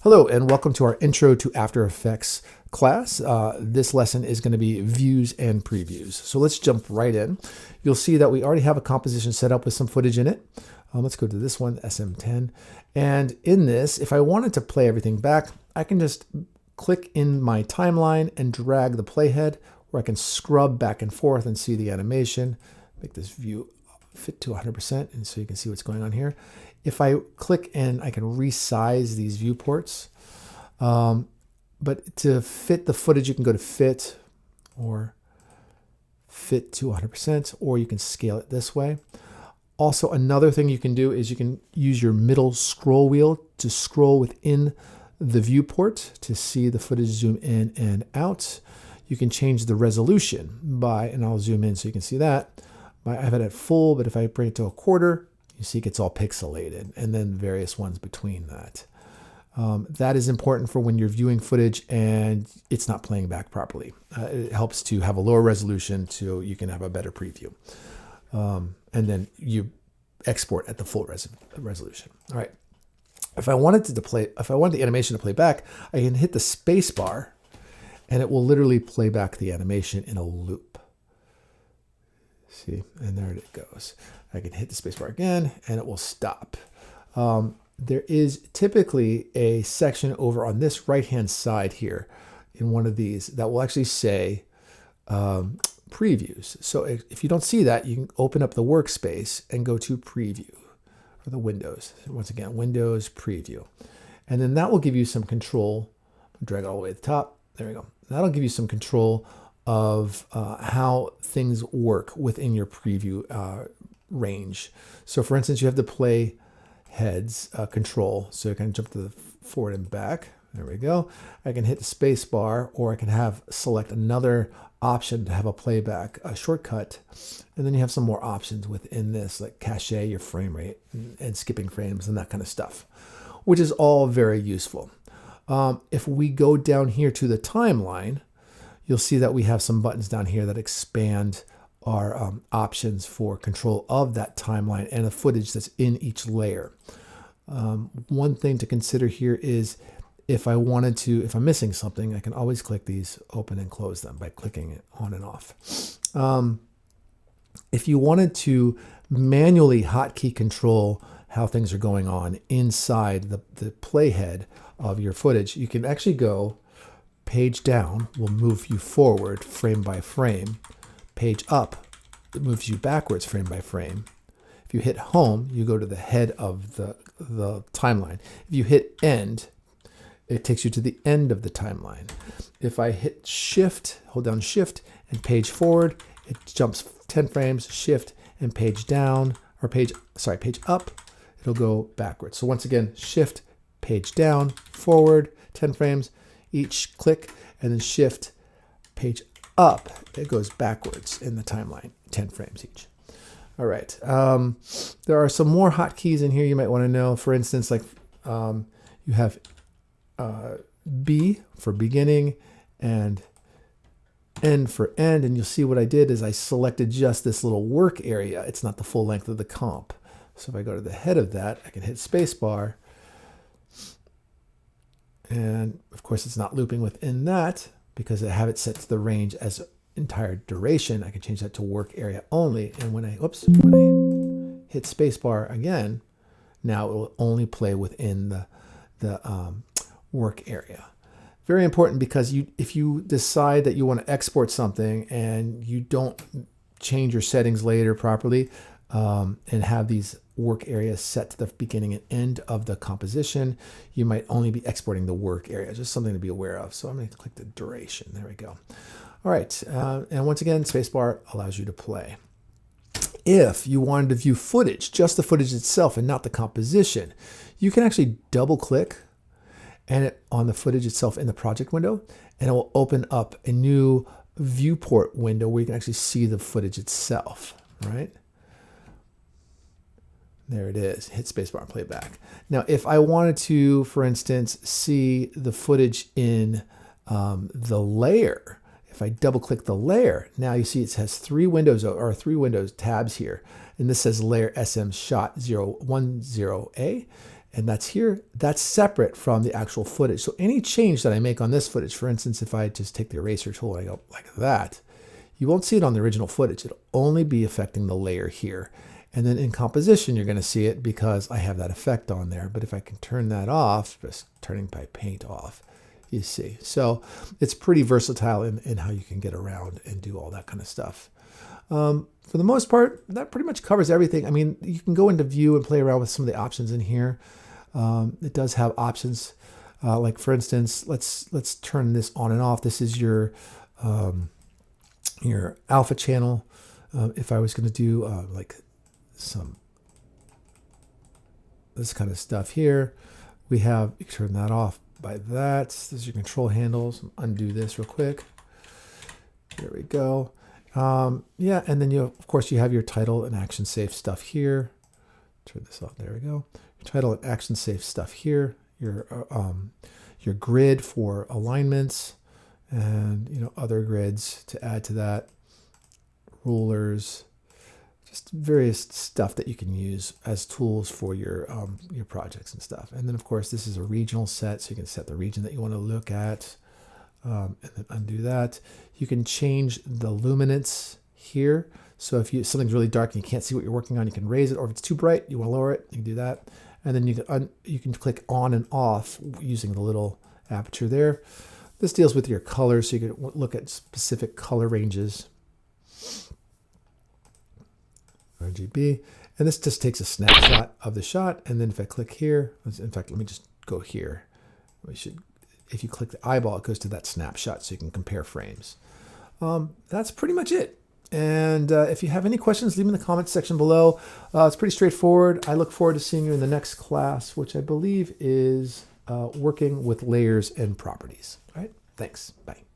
Hello and welcome to our Intro to After Effects class. This lesson is going to be views and previews. So let's jump right in. You'll see that we already have a composition set up with some footage in it. Let's go to this one, SM10. And in this, if I wanted to play everything back, I can just click in my timeline and drag the playhead, where I can scrub back and forth and see the animation. Make this view fit to 100%, and so you can see what's going on here. If I click and I can resize these viewports, but to fit the footage, you can go to fit or fit to 100%, or you can scale it this way. Also, another thing you can do is you can use your middle scroll wheel to scroll within the viewport to see the footage zoom in and out. You can change the resolution by, and I'll zoom in so you can see that. I have it at full, but if I bring it to a quarter, you see it gets all pixelated, and then various ones between that. That is important for when you're viewing footage and it's not playing back properly. It helps to have a lower resolution so you can have a better preview. And then you export at the full resolution. All right. If I wanted the animation to play back, I can hit the space bar and it will literally play back the animation in a loop. See, and there it goes. I can hit the spacebar again and it will stop. There is typically a section over on this right-hand side here in one of these that will actually say previews. So if you don't see that, you can open up the workspace and go to preview or the windows. Once again, Windows preview. And then that will give you some control. Drag it all the way to the top. There we go. That'll give you some control of how things work within your preview range. So for instance, you have the play heads control. So you can jump to the forward and back. There we go. I can hit the space bar, or I can select another option to have a playback, a shortcut. And then you have some more options within this, like cache your frame rate and skipping frames and that kind of stuff, which is all very useful. If we go down here to the timeline, you'll see that we have some buttons down here that expand our options for control of that timeline and the footage that's in each layer. One thing to consider here is if I'm missing something, I can always click these, open and close them by clicking it on and off. If you wanted to manually hotkey control how things are going on inside the playhead of your footage, you can actually go page down will move you forward frame by frame. Page up, it moves you backwards frame by frame. If you hit home, you go to the head of the timeline. If you hit end, it takes you to the end of the timeline. If I hit shift, hold down shift and page forward, it jumps 10 frames, shift and page down, or page up, it'll go backwards. So once again, shift, page down, forward, 10 frames, each click, and then shift, page up, it goes backwards in the timeline, 10 frames each. All right, there are some more hotkeys in here you might want to know. For instance, like you have B for beginning and N for end, and you'll see what I did is I selected just this little work area. It's not the full length of the comp. So if I go to the head of that, I can hit spacebar. And of course, it's not looping within that because I have it set to the range as entire duration. I can change that to work area only. And when I hit spacebar again, now it will only play within the work area. Very important because if you decide that you want to export something and you don't change your settings later properly and have these work areas set to the beginning and end of the composition, you might only be exporting the work area. Just something to be aware of. So I'm going to click the duration. There we go. All right. And once again, spacebar allows you to play. If you wanted to view footage, just the footage itself and not the composition, you can actually double click on the footage itself in the project window, and it will open up a new viewport window where you can actually see the footage itself, right? There it is. Hit spacebar and play it back. Now, if I wanted to, for instance, see the footage in the layer, if I double click the layer, now you see it has three windows tabs here. And this says layer SM shot 010A. and that's here, that's separate from the actual footage. So any change that I make on this footage, for instance, if I just take the eraser tool and I go like that, you won't see it on the original footage. It'll only be affecting the layer here. And then in composition, you're going to see it because I have that effect on there. But if I can turn that off, just turning my paint off, you see. So it's pretty versatile in how you can get around and do all that kind of stuff. For the most part, that pretty much covers everything. I mean, you can go into view and play around with some of the options in here. It does have options, like for instance, let's turn this on and off. This is your alpha channel. If I was going to do like some this kind of stuff here, we have, you can turn that off by that. This is your control handles. Undo this real quick. There we go. Yeah, and then of course you have your title and action safe stuff here. Turn this off. There we go. Your title and action safe stuff here. Your grid for alignments, and other grids to add to that. Rulers, just various stuff that you can use as tools for your projects and stuff. And then of course this is a regional set, so you can set the region that you want to look at. And then undo that. You can change the luminance here. So if something's really dark and you can't see what you're working on, you can raise it, or if it's too bright, you want to lower it, you can do that. And then you can click on and off using the little aperture there. This deals with your colors, so you can look at specific color ranges. RGB. And this just takes a snapshot of the shot. And then if I click here, in fact, let me just go here. If you click the eyeball, it goes to that snapshot so you can compare frames. That's pretty much it. And if you have any questions, leave them in the comments section below. It's pretty straightforward. I look forward to seeing you in the next class, which I believe is working with layers and properties. All right, thanks. Bye.